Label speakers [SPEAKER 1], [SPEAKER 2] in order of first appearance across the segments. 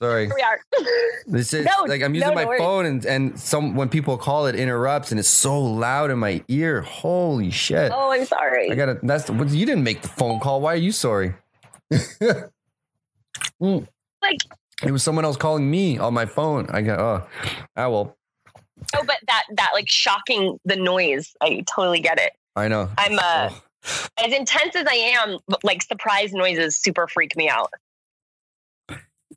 [SPEAKER 1] Sorry.
[SPEAKER 2] Here we are.
[SPEAKER 1] This is I'm using my phone and when people call it interrupts and it's so loud in my ear. Holy shit.
[SPEAKER 2] Oh, I'm sorry.
[SPEAKER 1] You didn't make the phone call. Why are you sorry?
[SPEAKER 2] Like
[SPEAKER 1] it was someone else calling me on my phone. Well.
[SPEAKER 2] Oh, but that like shocking the noise. I totally get it.
[SPEAKER 1] I know.
[SPEAKER 2] I'm as intense as I am, like surprise noises super freak me out.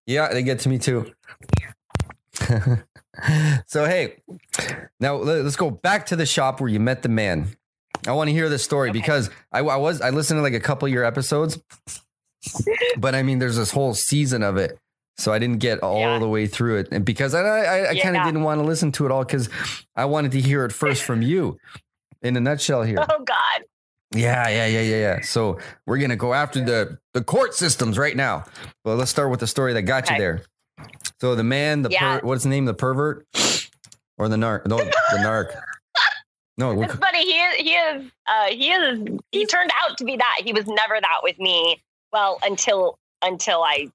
[SPEAKER 1] Yeah, they get to me too. So, hey, now let's go back to the shop where you met the man. I want to hear this story because I listened to like a couple of your episodes, but I mean, there's this whole season of it. So I didn't get all the way through it. And because I kind of didn't want to listen to it all because I wanted to hear it first from you in a nutshell here.
[SPEAKER 2] Oh, God.
[SPEAKER 1] Yeah. So we're going to go after the court systems right now. Well, let's start with the story that got you there. So the man, what's the name? The pervert or the narc? No, the narc. No,
[SPEAKER 2] it's funny. He turned out to be that. He was never that with me. Well, until I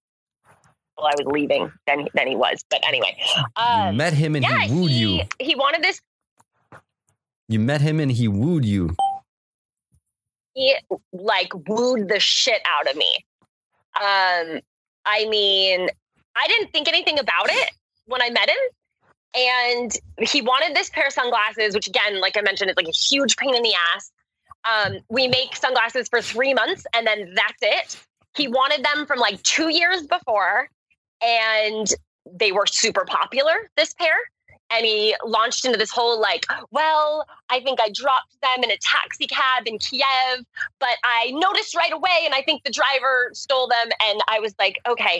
[SPEAKER 2] was leaving, then he was. But anyway,
[SPEAKER 1] you met him and he wooed you.
[SPEAKER 2] He wanted this.
[SPEAKER 1] You met him and he wooed you.
[SPEAKER 2] He like wooed the shit out of me. I mean, I didn't think anything about it when I met him. And he wanted this pair of sunglasses, which again, like I mentioned, it's like a huge pain in the ass. We make sunglasses for 3 months and then that's it. He wanted them from like 2 years before and they were super popular, this pair. And he launched into this whole like, well, I think I dropped them in a taxi cab in Kiev, but I noticed right away and I think the driver stole them. And I was like, okay,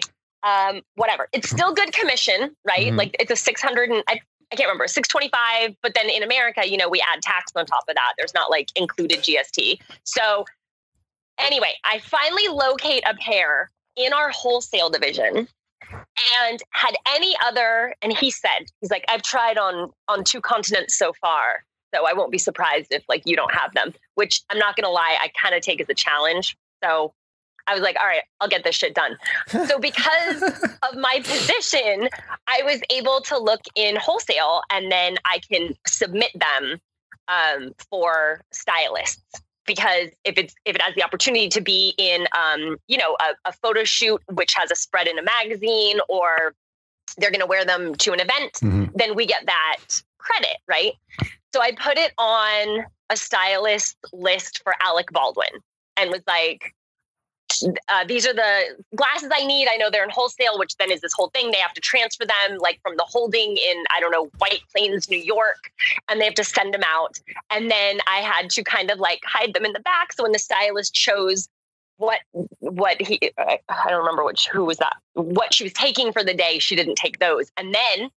[SPEAKER 2] whatever. It's still good commission, right? Mm-hmm. Like it's a 600 and I can't remember, 625. But then in America, we add tax on top of that. There's not like included GST. So anyway, I finally locate a pair in our wholesale division. And had any other, and he's like, I've tried on 2 continents so far, so I won't be surprised if like you don't have them, which I'm not going to lie, I kind of take as a challenge. So I was like, all right, I'll get this shit done. So because of my position, I was able to look in wholesale and then I can submit them for stylists. Because if it has the opportunity to be in, a photo shoot, which has a spread in a magazine, or they're going to wear them to an event, then we get that credit, right? So I put it on a stylist list for Alec Baldwin and was like, these are the glasses I need. I know they're in wholesale, which then is this whole thing. They have to transfer them like from the holding in, I don't know, White Plains, New York, and they have to send them out. And then I had to kind of like hide them in the back. So when the stylist chose what he, I don't remember who was that, what she was taking for the day, she didn't take those. And then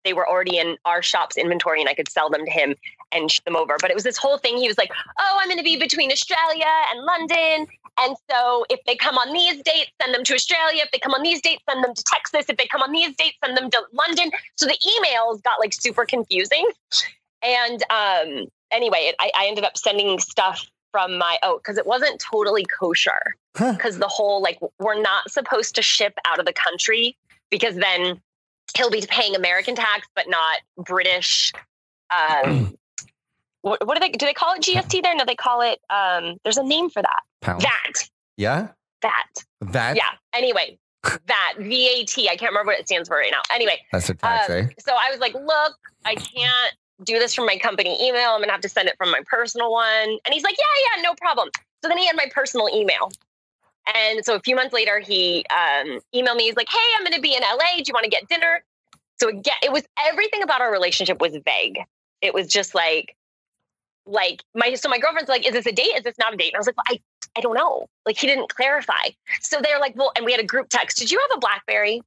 [SPEAKER 2] they were already in our shop's inventory and I could sell them to him and ship them over. But it was this whole thing. He was like, oh, I'm going to be between Australia and London. And so if they come on these dates, send them to Australia. If they come on these dates, send them to Texas. If they come on these dates, send them to London. So the emails got like super confusing. And anyway, I ended up sending stuff from because it wasn't totally kosher. Because the whole, like, we're not supposed to ship out of the country because then he'll be paying American tax, but not British. What do they call it? GST there? No, they call it, there's a name for that.
[SPEAKER 1] Pound.
[SPEAKER 2] VAT.
[SPEAKER 1] Yeah?
[SPEAKER 2] VAT? Yeah. Anyway, VAT, VAT. I can't remember what it stands for right now. Anyway.
[SPEAKER 1] That's a tax, eh?
[SPEAKER 2] So I was like, look, I can't do this from my company email. I'm going to have to send it from my personal one. And he's like, yeah, no problem. So then he had my personal email. And so a few months later, he emailed me. He's like, hey, I'm going to be in LA. Do you want to get dinner? So again, it was everything about our relationship was vague. It was just like my girlfriend's like, is this a date? Is this not a date? And I was like, well, I don't know. Like, he didn't clarify. So they're like, well, and we had a group text. Did you have a BlackBerry?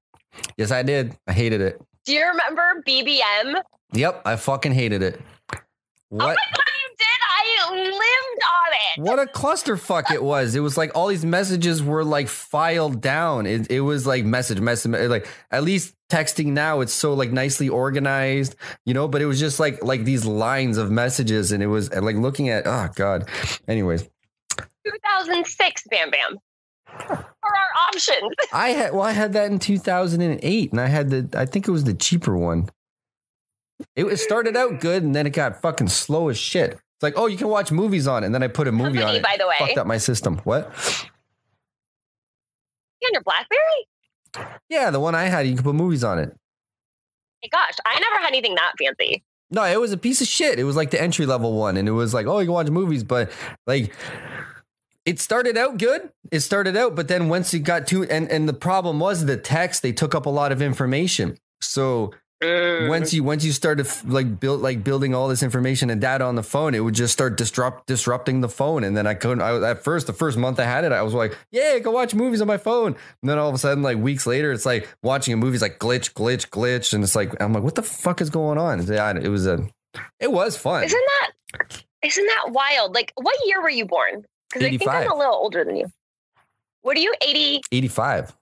[SPEAKER 1] Yes, I did. I hated it.
[SPEAKER 2] Do you remember BBM?
[SPEAKER 1] Yep. I fucking hated it. What?
[SPEAKER 2] Oh my God, you did? I lived on it.
[SPEAKER 1] What a clusterfuck it was. It was like all these messages were like filed down. It was like message. Like, at least texting now, it's so like nicely organized, but it was just like these lines of messages. And it was like looking at, oh God. Anyways.
[SPEAKER 2] 2006, Bam Bam. our options.
[SPEAKER 1] I had that in 2008, and I think it was the cheaper one. It started out good, and then it got fucking slow as shit. It's like, oh, you can watch movies on it, and then I put a movie on it.
[SPEAKER 2] By the way,
[SPEAKER 1] fucked up my system. What?
[SPEAKER 2] You on your BlackBerry?
[SPEAKER 1] Yeah, the one I had, you could put movies on it.
[SPEAKER 2] Hey, gosh, I never had anything that fancy.
[SPEAKER 1] No, it was a piece of shit. It was like the entry level one, and it was like, oh, you can watch movies, but like, it started out good. But then once it got to, and the problem was the text, they took up a lot of information. So once you started building all this information and data on the phone, it would just start disrupting the phone. And then the first month I had it, I was like, yeah, go watch movies on my phone. And then all of a sudden, like weeks later, it's like watching a movie is like glitch. And it's like, I'm like, what the fuck is going on? It was fun.
[SPEAKER 2] Isn't that wild? Like, what year were you born? Because I think I'm a little older than you. What are you, 80?
[SPEAKER 1] 85.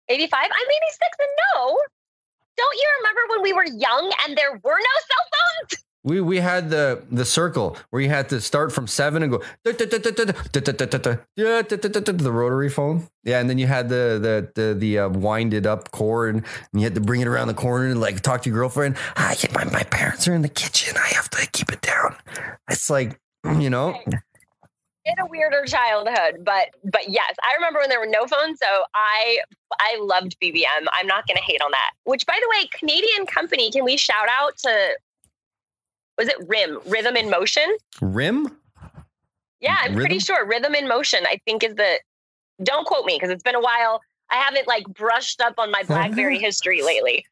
[SPEAKER 2] 85? I'm 86, and no. Don't you remember when we were young and there were no cell phones?
[SPEAKER 1] We had the circle where you had to start from 7 and go the rotary phone. Yeah, and then you had the winded up cord, and you had to bring it around the corner and like talk to your girlfriend. My parents are in the kitchen. I have to keep it down. It's like, you know.
[SPEAKER 2] In a weirder childhood, but yes, I remember when there were no phones, so I loved BBM. I'm not going to hate on that. Which, by the way, Canadian company, can we shout out to, was it RIM, Rhythm in Motion?
[SPEAKER 1] RIM?
[SPEAKER 2] Yeah, I'm pretty sure Rhythm in Motion, I think is don't quote me because it's been a while. I haven't like brushed up on my BlackBerry history lately.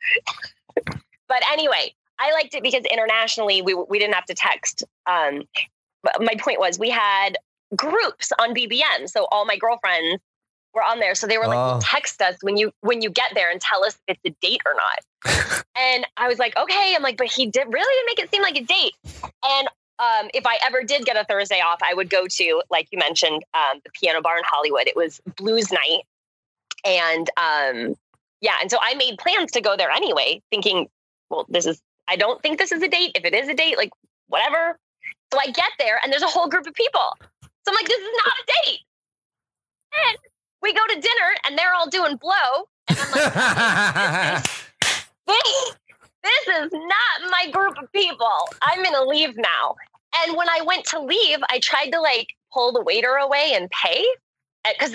[SPEAKER 2] But anyway, I liked it because internationally we didn't have to text. But my point was we had groups on BBM. So all my girlfriends were on there. So they were like, text us when you get there and tell us if it's a date or not. And I was like, okay. I'm like, but he didn't make it seem like a date. And if I ever did get a Thursday off, I would go to, like you mentioned, the Piano Bar in Hollywood. It was blues night. And and so I made plans to go there anyway, thinking, well, I don't think this is a date. If it is a date, like whatever. So I get there and there's a whole group of people. So I'm like, this is not a date. And we go to dinner and they're all doing blow. And I'm like, this is not my group of people. I'm going to leave now. And when I went to leave, I tried to like pull the waiter away and pay because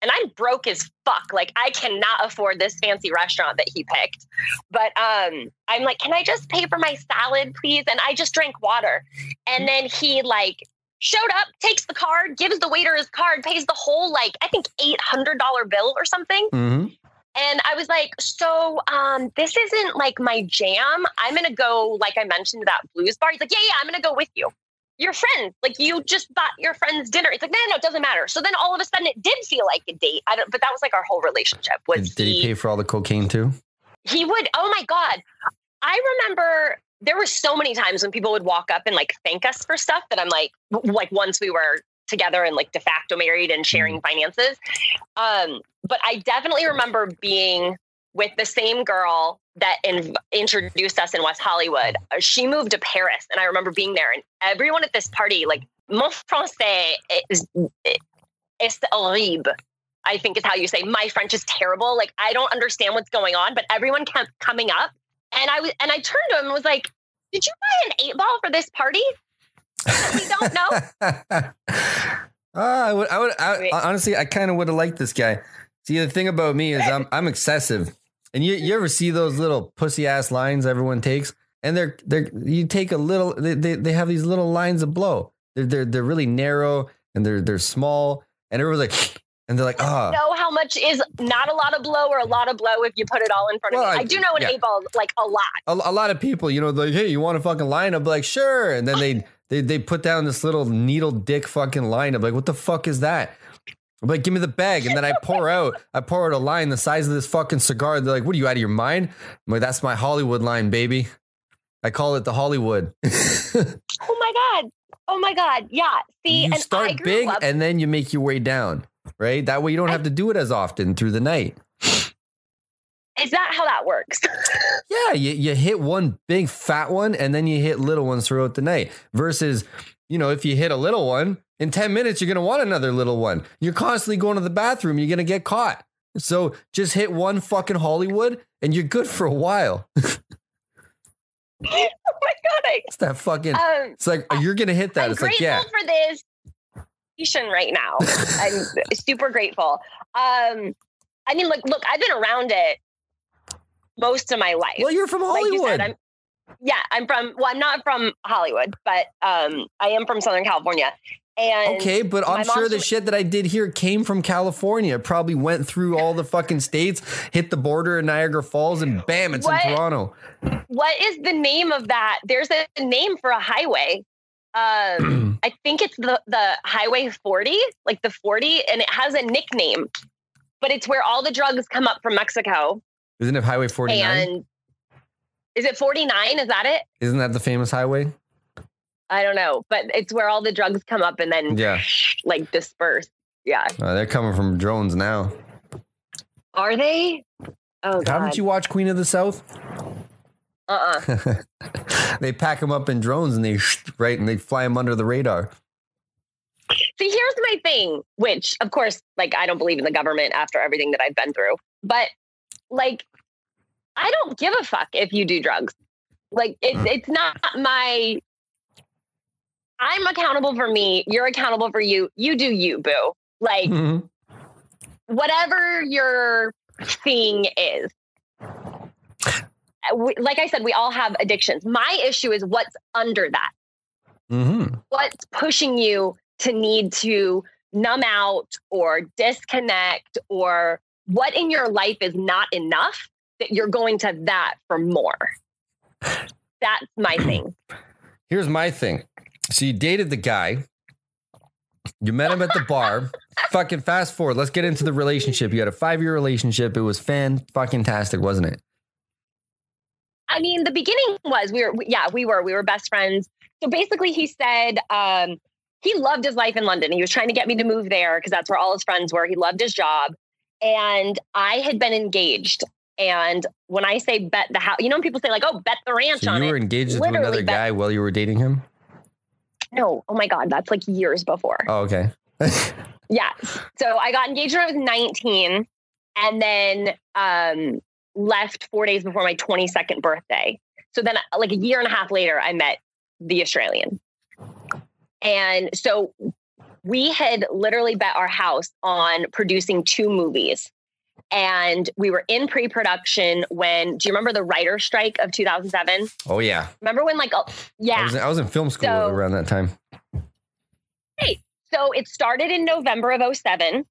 [SPEAKER 2] and I'm broke as fuck. Like I cannot afford this fancy restaurant that he picked. But I'm like, can I just pay for my salad, please? And I just drank water. And then he like showed up, takes the card, gives the waiter his card, pays the whole like, I think $800 bill or something. Mm-hmm. And I was like, so this isn't like my jam. I'm going to go, like I mentioned, to that blues bar. He's like, yeah, I'm going to go with you. Your friends, like you just bought your friend's dinner. It's like, no, it doesn't matter. So then all of a sudden it did feel like a date. But that was like our whole relationship.
[SPEAKER 1] Did he pay for all the cocaine too?
[SPEAKER 2] He would. Oh my God. I remember there were so many times when people would walk up and like thank us for stuff that I'm like once we were together and like de facto married and sharing finances. But I definitely remember being with the same girl that introduced us in West Hollywood. She moved to Paris, and I remember being there, and everyone at this party, like, mon français is horrible, I think is how you say. My French is terrible. Like, I don't understand what's going on, but everyone kept coming up, and I turned to him and was like, did you buy an 8-ball for this party? We don't know.
[SPEAKER 1] Honestly, I kind of would have liked this guy. See, the thing about me is I'm excessive. And you ever see those little pussy ass lines everyone takes? And you take a little, they have these little lines of blow. They're really narrow and they're small, and everyone's like, and they're like, oh.
[SPEAKER 2] Know how much is not a lot of blow or a lot of blow if you put it all in front of me. I do know an 8-ball like a lot.
[SPEAKER 1] A lot of people, you know, like, hey, you want a fucking line? I'm like, sure. And then they put down this little needle dick fucking line. I'm like, what the fuck is that? I'm like, give me the bag. And then I pour out a line the size of this fucking cigar. They're like, what are you, out of your mind? I'm like, that's my Hollywood line, baby. I call it the Hollywood.
[SPEAKER 2] Oh my God. Yeah. See,
[SPEAKER 1] you start big and then you make your way down, right? That way you don't have to do it as often through the night.
[SPEAKER 2] Is that how that works?
[SPEAKER 1] Yeah. You hit one big fat one and then you hit little ones throughout the night versus, you know, if you hit a little one, In 10 minutes, you're going to want another little one. You're constantly going to the bathroom. You're going to get caught. So just hit one fucking Hollywood and you're good for a while.
[SPEAKER 2] Oh my God.
[SPEAKER 1] It's that fucking, it's like, you're going to hit that.
[SPEAKER 2] I'm
[SPEAKER 1] it's
[SPEAKER 2] grateful
[SPEAKER 1] like, yeah.
[SPEAKER 2] for this right now. I'm super grateful. I mean, look, I've been around it most of my life.
[SPEAKER 1] Well, you're from Hollywood.
[SPEAKER 2] Like you said, I'm not from Hollywood, but I am from Southern California. And
[SPEAKER 1] okay, but I'm sure the shit that I did here came from California. It probably went through all the fucking states, hit the border in Niagara Falls, and bam, it's in Toronto.
[SPEAKER 2] What is the name of that? There's a name for a highway. I think it's the Highway 40, like the 40, and it has a nickname, but it's where all the drugs come up from Mexico.
[SPEAKER 1] Isn't it Highway 49?
[SPEAKER 2] And is it 49? Is that it?
[SPEAKER 1] Isn't that the famous highway?
[SPEAKER 2] I don't know, but it's where all the drugs come up and then like disperse. Yeah.
[SPEAKER 1] They're coming from drones now.
[SPEAKER 2] Are they? Oh, God.
[SPEAKER 1] Haven't you watched Queen of the South? They pack them up in drones and they fly them under the radar.
[SPEAKER 2] See, here's my thing, which of course, like, I don't believe in the government after everything that I've been through, but like, I don't give a fuck if you do drugs. Like, it's not my, I'm accountable for me. You're accountable for you. You do you, boo. Like, whatever your thing is. Like I said, we all have addictions. My issue is what's under that. What's pushing you to need to numb out or disconnect, or what in your life is not enough that you're going to that for more. That's my thing.
[SPEAKER 1] Here's my thing. So you dated the guy. You met him at the bar. Fucking fast forward. Let's get into the relationship. You had a 5-year relationship. It was fan-fucking-tastic, wasn't it?
[SPEAKER 2] I mean, the beginning was, we were best friends. So basically he said, he loved his life in London. He was trying to get me to move there because that's where all his friends were. He loved his job. And I had been engaged. And when I say bet the house, you know, when people say like, oh, bet the ranch on it.
[SPEAKER 1] You were engaged to another guy while you were dating him?
[SPEAKER 2] No. Oh my God. That's like years before.
[SPEAKER 1] Oh, okay.
[SPEAKER 2] Yeah. So I got engaged when I was 19 and then left 4 days before my 22nd birthday. So then like a year and a half later, I met the Australian. And so we had literally bet our house on producing 2 movies. And we were in pre-production when, do you remember the writer's strike of 2007?
[SPEAKER 1] Oh, yeah.
[SPEAKER 2] Remember when
[SPEAKER 1] I was in film school around that time.
[SPEAKER 2] Hey, so it started in November of 2007.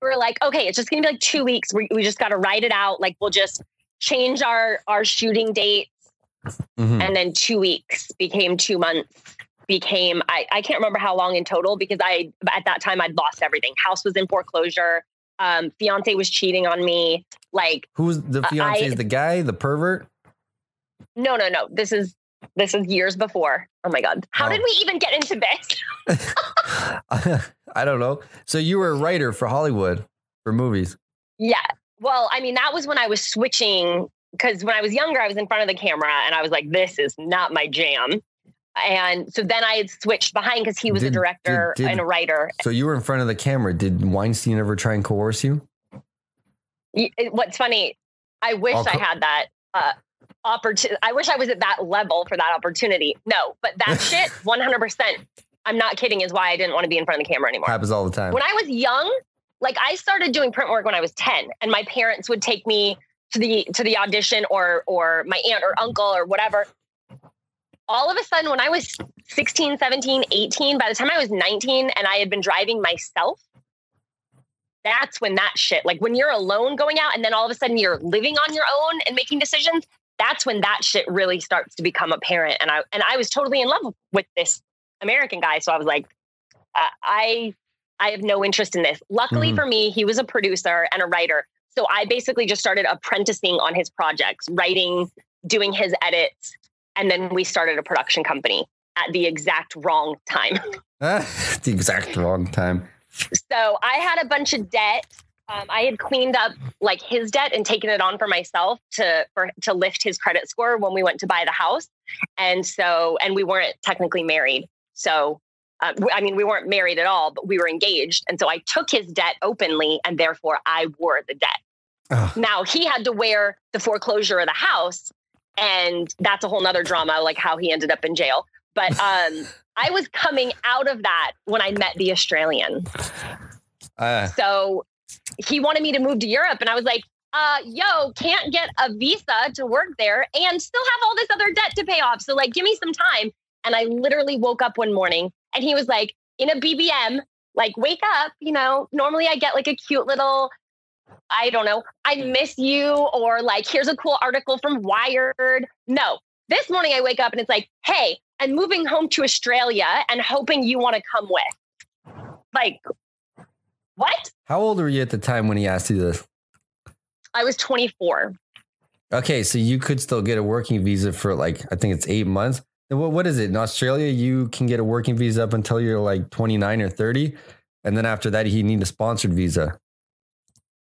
[SPEAKER 2] We're like, okay, it's just going to be like 2 weeks. We just got to write it out. Like, we'll just change our shooting dates. And then 2 weeks became 2 months. I can't remember how long in total because at that time I'd lost everything. House was in foreclosure. Fiance was cheating on me. Like,
[SPEAKER 1] who's the fiance? Is the guy, the pervert?
[SPEAKER 2] No. This is years before. Oh my God. How did we even get into this?
[SPEAKER 1] I don't know. So you were a writer for Hollywood for movies. Yeah.
[SPEAKER 2] Well, I mean, that was when I was switching, because when I was younger, I was in front of the camera and I was like, this is not my jam. And so then I had switched behind because he was a director and a writer.
[SPEAKER 1] So you were in front of the camera. Did Weinstein ever try and coerce you?
[SPEAKER 2] What's funny, I wish I had that opportunity. I wish I was at that level for that opportunity. No, but that shit, 100%. I'm not kidding, is why I didn't want to be in front of the camera anymore.
[SPEAKER 1] Happens all the time.
[SPEAKER 2] When I was young, like I started doing print work when I was 10, and my parents would take me to the audition, or my aunt or uncle or whatever. All of a sudden, when I was 16, 17, 18, by the time I was 19 and I had been driving myself, that's when that shit, like when you're alone going out and then all of a sudden you're living on your own and making decisions, that's when that shit really starts to become apparent. And I was totally in love with this American guy. So I was like, I have no interest in this. Luckily for me, he was a producer and a writer. So I basically just started apprenticing on his projects, writing, doing his edits. And then we started a production company at the exact wrong time.
[SPEAKER 1] The exact wrong time.
[SPEAKER 2] So I had a bunch of debt. I had cleaned up like his debt and taken it on for myself to lift his credit score when we went to buy the house. And we weren't technically married. So I mean, we weren't married at all, but we were engaged. And so I took his debt openly, and therefore I wore the debt. Oh. Now he had to wear the foreclosure of the house, and that's a whole nother drama, like how he ended up in jail. But I was coming out of that when I met the Australian. So he wanted me to move to Europe, and I was like, can't get a visa to work there and still have all this other debt to pay off. So like, give me some time. And I literally woke up one morning and he was like, in a BBM, like, wake up, normally I get like a cute little, I don't know, I miss you, or like, here's a cool article from Wired. No, this morning I wake up and it's like, hey, I'm moving home to Australia and hoping you want to come with. Like, what?
[SPEAKER 1] How old were you at the time when he asked you this?
[SPEAKER 2] I was 24.
[SPEAKER 1] Okay, so you could still get a working visa for like, I think it's 8 months. What is it? In Australia, you can get a working visa up until you're like 29 or 30. And then after that, you need a sponsored visa.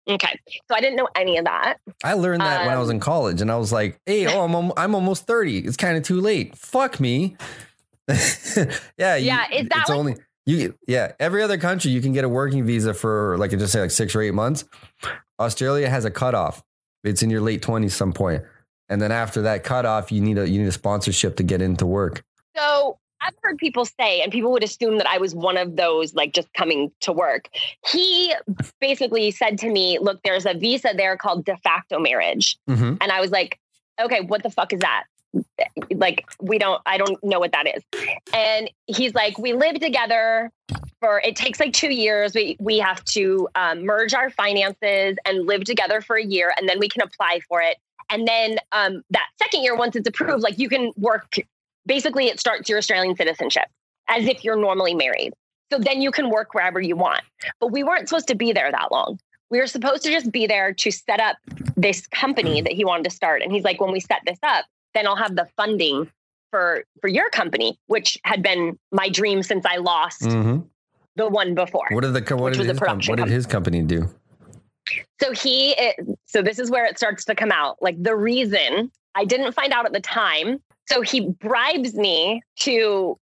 [SPEAKER 2] Okay. So I didn't know any of that.
[SPEAKER 1] I learned that when I was in college, and I was like, hey, I'm almost 30. It's kind of too late. Fuck me.
[SPEAKER 2] Yeah. Is that
[SPEAKER 1] only every other country you can get a working visa for like, just say like 6 or 8 months. Australia has a cutoff. It's in your late 20s some point. And then after that cutoff, you need a sponsorship to get into work.
[SPEAKER 2] So I've heard people say, and people would assume that I was one of those, like just coming to work. He basically said to me, look, there's a visa there called de facto marriage. Mm-hmm. And I was like, okay, what the fuck is that? Like, I don't know what that is. And he's like, we live together it takes like 2 years. We have to merge our finances and live together for a year, and then we can apply for it. And then that second year, once it's approved, like you can work. Basically, it starts your Australian citizenship as if you're normally married. So then you can work wherever you want. But we weren't supposed to be there that long. We were supposed to just be there to set up this company that he wanted to start. And he's like, when we set this up, then I'll have the funding for your company, which had been my dream since I lost the one before.
[SPEAKER 1] What did his company do?
[SPEAKER 2] So this is where it starts to come out. Like, the reason I didn't find out at the time. So he bribes me to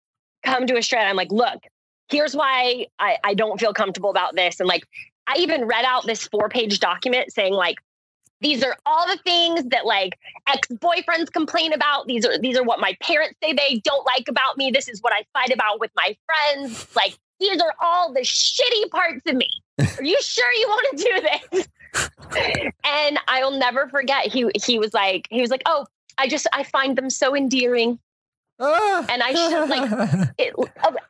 [SPEAKER 2] come to Australia. I'm like, look, here's why I don't feel comfortable about this. And like, I even read out this 4-page document saying like, these are all the things that like ex-boyfriends complain about. These are what my parents say they don't like about me. This is what I fight about with my friends. Like, these are all the shitty parts of me. Are you sure you want to do this? And I'll never forget. He was like, oh, I find them so endearing. And I should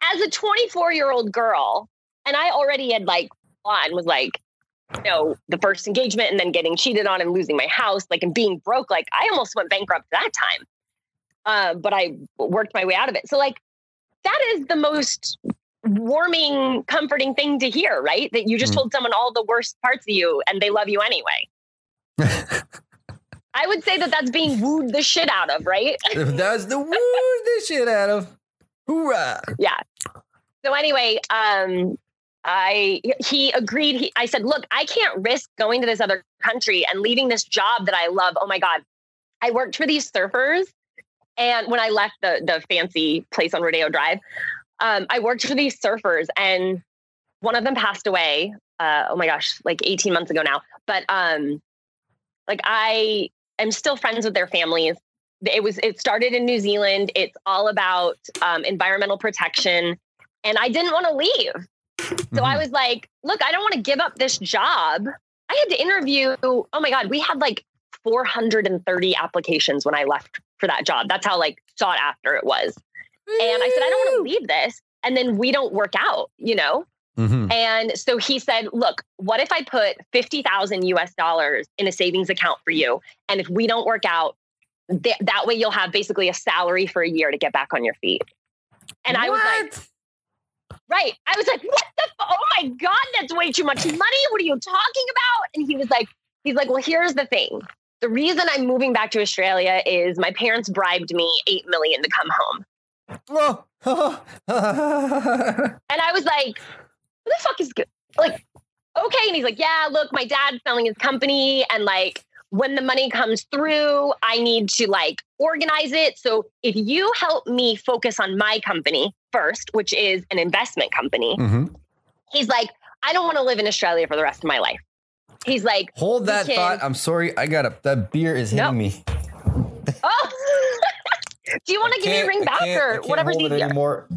[SPEAKER 2] as a 24-year-old girl, and I already had like was like, the first engagement and then getting cheated on and losing my house, like, and being broke. Like, I almost went bankrupt that time. But I worked my way out of it. So like, that is the most warming, comforting thing to hear, right? That you just told someone all the worst parts of you and they love you anyway. I would say that that's being wooed the shit out of, right?
[SPEAKER 1] That's the wooed the shit out of. Hoorah.
[SPEAKER 2] Yeah. So anyway, he agreed. I said, look, I can't risk going to this other country and leaving this job that I love. Oh my God. I worked for these surfers. And when I left the fancy place on Rodeo Drive, I worked for these surfers, and one of them passed away. Oh my gosh, like 18 months ago now. But like, I am still friends with their families. It started in New Zealand. It's all about environmental protection. And I didn't want to leave. So I was like, look, I don't want to give up this job. I had to interview. Oh my God, we had like 430 applications when I left for that job. That's how like sought after it was. And I said, I don't want to leave this. And then we don't work out, And so he said, look, what if I put $50,000 in a savings account for you? And if we don't work out, that way you'll have basically a salary for a year to get back on your feet. And I was like, right. I was like, what the? Oh my God, that's way too much money. What are you talking about? And he's like, well, here's the thing. The reason I'm moving back to Australia is my parents bribed me $8 million to come home. And I was like, what the fuck is good? Like, okay. And he's like, yeah, look, my dad's selling his company and like, when the money comes through, I need to like organize it. So if you help me focus on my company first, which is an investment company, he's like, I don't want to live in Australia for the rest of my life. He's like,
[SPEAKER 1] hold that thought. I'm sorry. That beer is hitting me.
[SPEAKER 2] Oh, do you want to give me a ring back or whatever's easier?
[SPEAKER 1] Anymore.